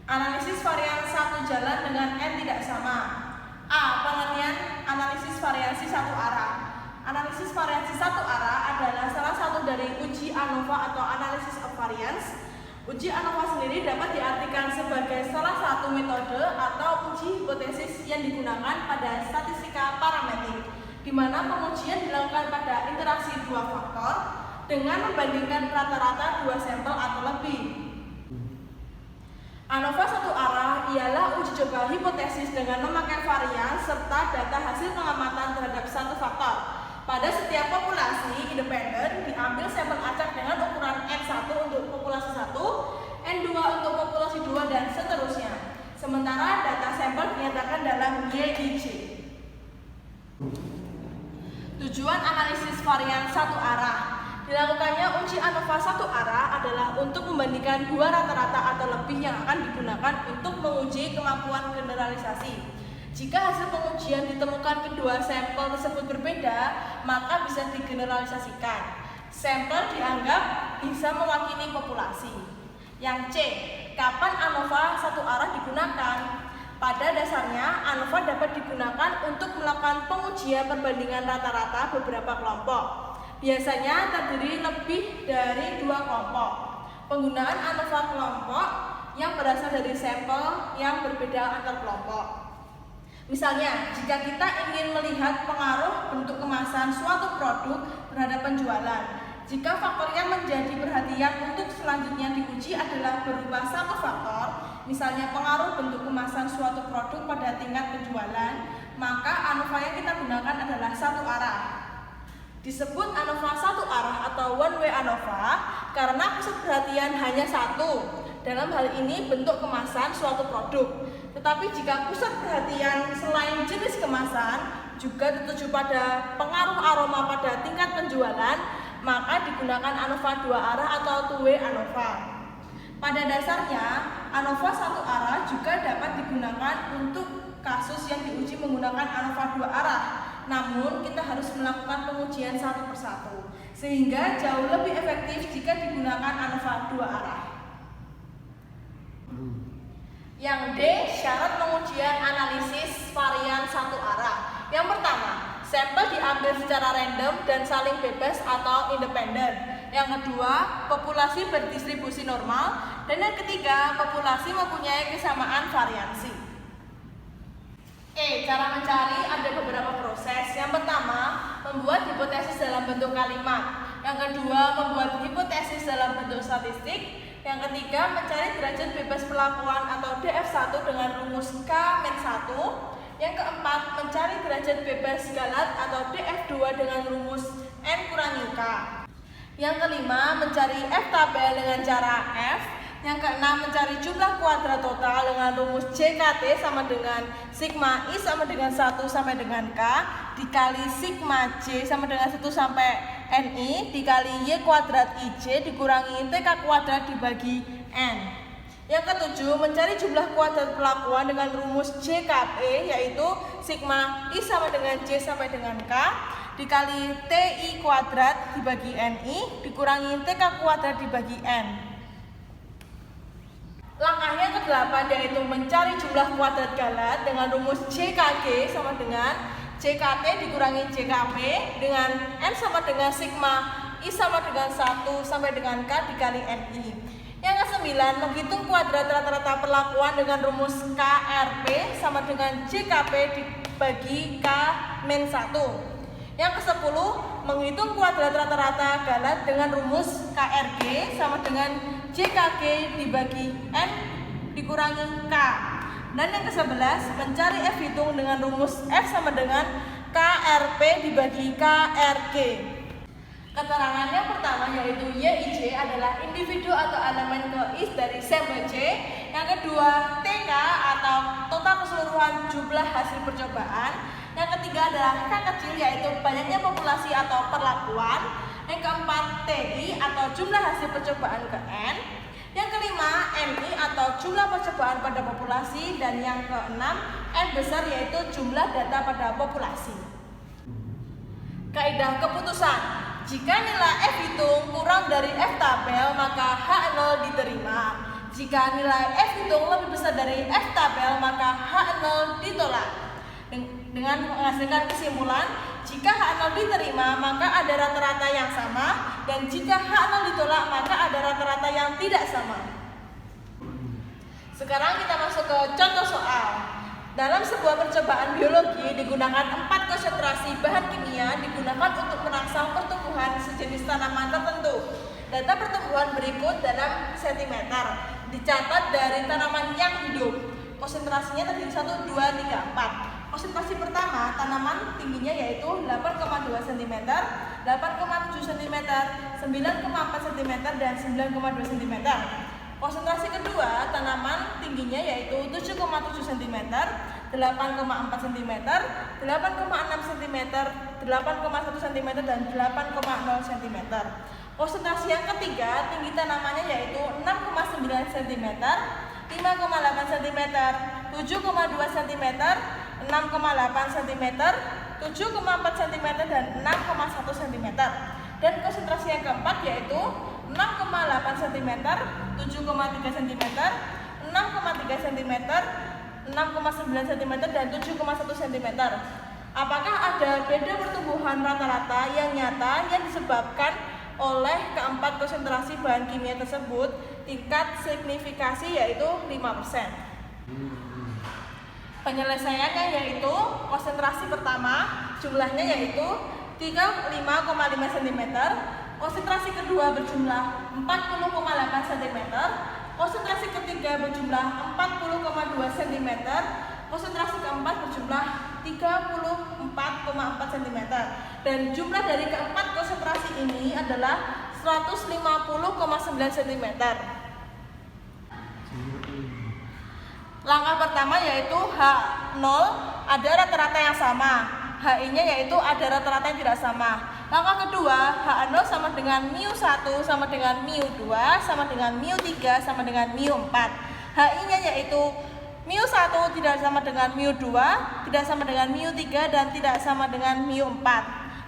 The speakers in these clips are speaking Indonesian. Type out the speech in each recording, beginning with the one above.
Analisis varian satu jalan dengan N tidak sama. A. Pengertian analisis variasi satu arah. Analisis variasi satu arah adalah salah satu dari uji ANOVA atau analysis of variance. Uji ANOVA sendiri dapat diartikan sebagai salah satu metode atau uji hipotesis yang digunakan pada statistika parametrik, di mana pengujian dilakukan pada interaksi dua faktor dengan membandingkan rata-rata dua sampel atau lebih. ANOVA satu arah ialah uji coba hipotesis dengan memakai varian serta data hasil pengamatan terhadap satu faktor. Pada setiap populasi independen diambil sampel acak dengan ukuran N1 untuk populasi 1, N2 untuk populasi 2, dan seterusnya. Sementara data sampel dinyatakan dalam YIJ. Tujuan analisis varian satu arah. Dilakukannya uji ANOVA satu arah adalah untuk membandingkan dua rata-rata atau lebih yang akan digunakan untuk menguji kemampuan generalisasi. Jika hasil pengujian ditemukan kedua sampel tersebut berbeda, maka bisa digeneralisasikan. Sampel dianggap bisa mewakili populasi. Yang C. Kapan ANOVA satu arah digunakan? Pada dasarnya, ANOVA dapat digunakan untuk melakukan pengujian perbandingan rata-rata beberapa kelompok. Biasanya terdiri lebih dari dua kelompok. Penggunaan ANOVA kelompok yang berasal dari sampel yang berbeda antar kelompok. Misalnya, jika kita ingin melihat pengaruh bentuk kemasan suatu produk terhadap penjualan, jika faktor yang menjadi perhatian untuk selanjutnya diuji adalah berupa satu faktor, misalnya pengaruh bentuk kemasan suatu produk pada tingkat penjualan, maka ANOVA yang kita gunakan adalah satu arah. Disebut ANOVA satu arah atau one way ANOVA karena pusat perhatian hanya satu, dalam hal ini bentuk kemasan suatu produk. Tetapi jika pusat perhatian selain jenis kemasan juga tertuju pada pengaruh aroma pada tingkat penjualan, maka digunakan ANOVA dua arah atau two-way ANOVA. Pada dasarnya, ANOVA satu arah juga dapat digunakan untuk kasus yang diuji menggunakan ANOVA dua arah. Namun, kita harus melakukan pengujian satu persatu, sehingga jauh lebih efektif jika digunakan ANOVA dua arah. Yang D. Syarat pengujian analisis varian satu arah. Yang pertama, sampel diambil secara random dan saling bebas atau independen. Yang kedua, populasi berdistribusi normal. Dan yang ketiga, populasi mempunyai kesamaan variansi. Cara mencari ada beberapa proses. Yang pertama, membuat hipotesis dalam bentuk kalimat. Yang kedua, membuat hipotesis dalam bentuk statistik. Yang ketiga, mencari derajat bebas perlakuan atau DF1 dengan rumus K-1. Yang keempat, mencari derajat bebas galat atau DF2 dengan rumus N-K. Yang kelima, mencari F tabel dengan cara F. Yang keenam, mencari jumlah kuadrat total dengan rumus JKT sama dengan sigma I sama dengan 1 sampai dengan K dikali sigma J sama dengan 1 sampai NI dikali Y kuadrat IJ dikurangi TK kuadrat dibagi N. Yang ketujuh, mencari jumlah kuadrat perlakuan dengan rumus JKP yaitu sigma I sama dengan J sampai dengan K dikali TI kuadrat dibagi NI dikurangi TK kuadrat dibagi N. Langkahnya ke-8 yaitu mencari jumlah kuadrat galat dengan rumus JKG sama dengan JKT dikurangi JKP dengan N sama dengan sigma I sama dengan 1 sampai dengan K dikali NI. Yang ke-9, menghitung kuadrat rata-rata perlakuan dengan rumus KRP sama dengan JKP dibagi K-1. Yang ke-10, menghitung kuadrat rata-rata galat dengan rumus KRG sama dengan JKG dibagi N dikurangi K. Dan yang ke-11, mencari F hitung dengan rumus F sama dengan KRP dibagi KRG. Keterangan yang pertama yaitu YIJ adalah individu atau elemen keis dari sampel J. Yang kedua, TK atau total keseluruhan jumlah hasil percobaan. Yang ketiga adalah K kecil yaitu banyaknya populasi atau perlakuan. Yang keempat, TI atau jumlah hasil percobaan ke N. Yang kelima, MI atau jumlah percobaan pada populasi. Dan yang keenam, N besar yaitu jumlah data pada populasi. Kaidah keputusan. Jika nilai F hitung kurang dari F tabel, maka H0 diterima. Jika nilai F hitung lebih besar dari F tabel, maka H0 ditolak. Dengan menghasilkan kesimpulan, jika H0 diterima, maka ada rata-rata yang sama, dan jika H0 ditolak, maka ada rata-rata yang tidak sama. Sekarang kita masuk ke contoh soal. Dalam sebuah percobaan biologi digunakan 4 konsentrasi bahan kimia digunakan untuk merangsang pertumbuhan sejenis tanaman tertentu. Data pertumbuhan berikut dalam sentimeter dicatat dari tanaman yang hidup. Konsentrasinya terdiri 1, 2, 3, 4. Konsentrasi pertama, tanaman tingginya yaitu 8,2 cm, 8,7 cm, 9,4 cm, dan 9,2 cm. Konsentrasi kedua, tanaman tingginya yaitu 7,7 cm, 8,4 cm, 8,6 cm, 8,1 cm, dan 8,0 cm. Konsentrasi yang ketiga, tinggi tanamannya yaitu 6,9 cm, 5,8 cm, 7,2 cm, 6,8 cm, 7,4 cm, dan 6,1 cm. Dan konsentrasi yang keempat yaitu 6,8 cm, 7,3 cm, 6,3 cm, 6,9 cm, dan 7,1 cm. Apakah ada beda pertumbuhan rata-rata yang nyata yang disebabkan oleh keempat konsentrasi bahan kimia tersebut? Tingkat signifikasi yaitu 5%. Penyelesaiannya yaitu konsentrasi pertama jumlahnya yaitu 35,5 cm, konsentrasi kedua berjumlah 40,8 cm, konsentrasi ketiga berjumlah 40,2 cm, konsentrasi keempat berjumlah 34,4 cm. Dan jumlah dari keempat konsentrasi ini adalah 150,9 cm. Langkah pertama yaitu H0 ada rata-rata yang sama, HI-nya yaitu ada rata-rata yang tidak sama. Langkah kedua, H0 sama dengan mu1 sama dengan mu2 sama dengan mu3 sama dengan mu4. HI-nya yaitu mu1 tidak sama dengan mu2, tidak sama dengan mu3, dan tidak sama dengan mu4.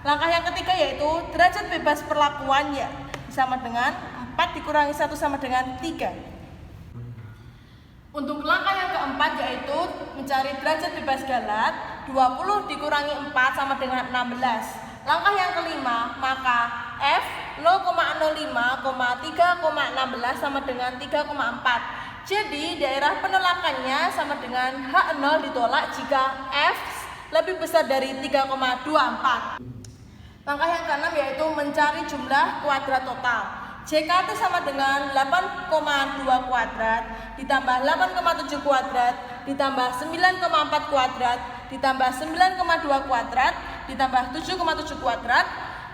Langkah yang ketiga yaitu derajat bebas perlakuan ya sama dengan 4 dikurangi 1 sama dengan 3. Untuk langkah yang keempat yaitu mencari derajat bebas galat, 20 dikurangi 4 sama dengan 16. Langkah yang kelima, maka F 0,05, 3,16 sama dengan 3,4. Jadi daerah penolakannya sama dengan H0 ditolak jika F lebih besar dari 3,24. Langkah yang keenam yaitu mencari jumlah kuadrat total. JKT sama dengan 8,2 kuadrat ditambah 8,7 kuadrat ditambah 9,4 kuadrat ditambah 9,2 kuadrat ditambah 7,7 kuadrat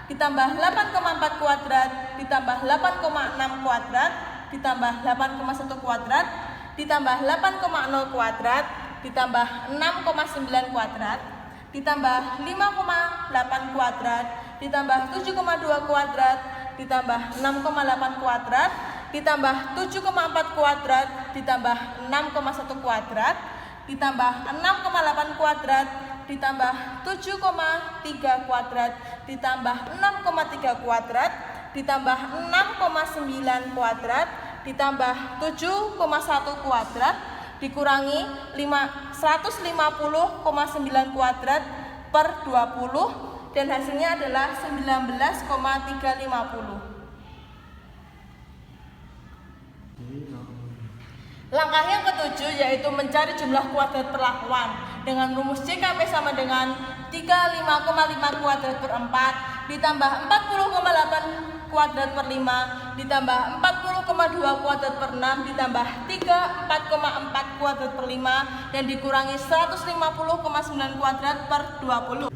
ditambah 8,4 kuadrat ditambah 8,6 kuadrat ditambah 8,1 kuadrat ditambah 8,0 kuadrat ditambah 6,9 kuadrat ditambah 5,8 kuadrat ditambah 7,2 kuadrat ditambah 6,8 kuadrat ditambah 7,4 kuadrat ditambah 6,1 kuadrat ditambah 6,8 kuadrat ditambah 7,3 kuadrat ditambah 6,3 kuadrat ditambah 6,9 kuadrat ditambah 7,1 kuadrat dikurangi 150,9 kuadrat per 20 dan hasilnya adalah 19,350. Langkah yang ketujuh yaitu mencari jumlah kuadrat perlakuan dengan rumus JKP sama dengan 35,5 kuadrat per 4 ditambah 40,8 kuadrat per 5 ditambah 40,2 kuadrat per 6 ditambah 34,4 kuadrat per 5 dan dikurangi 150,9 kuadrat per 20.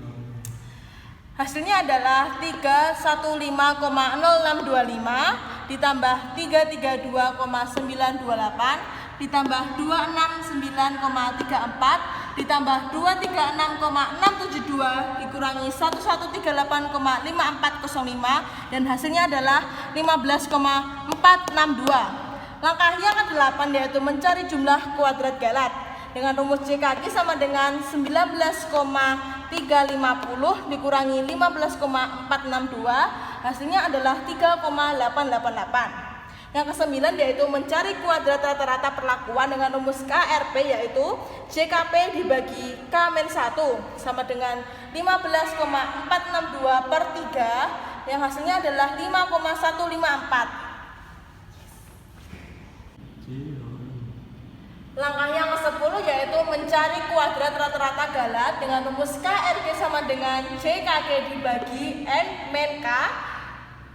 Hasilnya adalah 315,0625 ditambah 332,928 ditambah 269,34 ditambah 236,672 dikurangi 1138,5405 dan hasilnya adalah 15,462. Langkah yang ke-8 yaitu mencari jumlah kuadrat galat dengan rumus JKQ sama dengan 19,350 dikurangi 15,462 hasilnya adalah 3,888. Yang ke-9 yaitu mencari kuadrat rata-rata perlakuan dengan rumus KRP, yaitu JKP dibagi K-1 sama dengan 15,462 per 3, yang hasilnya adalah 5,154. Langkah yang ke-10 yaitu mencari kuadrat rata-rata galat dengan rumus KRG sama dengan JKG dibagi N-K,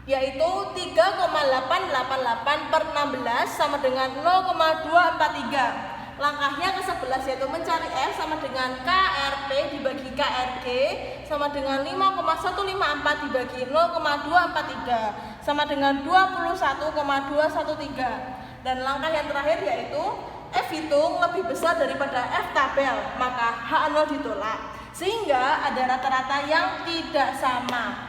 yaitu 3,888 per 16 sama dengan 0,243. Langkahnya ke-11 yaitu mencari F sama dengan KRP dibagi KRG sama dengan 5,154 dibagi 0,243 sama dengan 21,213. Dan langkah yang terakhir yaitu F hitung lebih besar daripada F tabel, maka H0 ditolak, sehingga ada rata-rata yang tidak sama.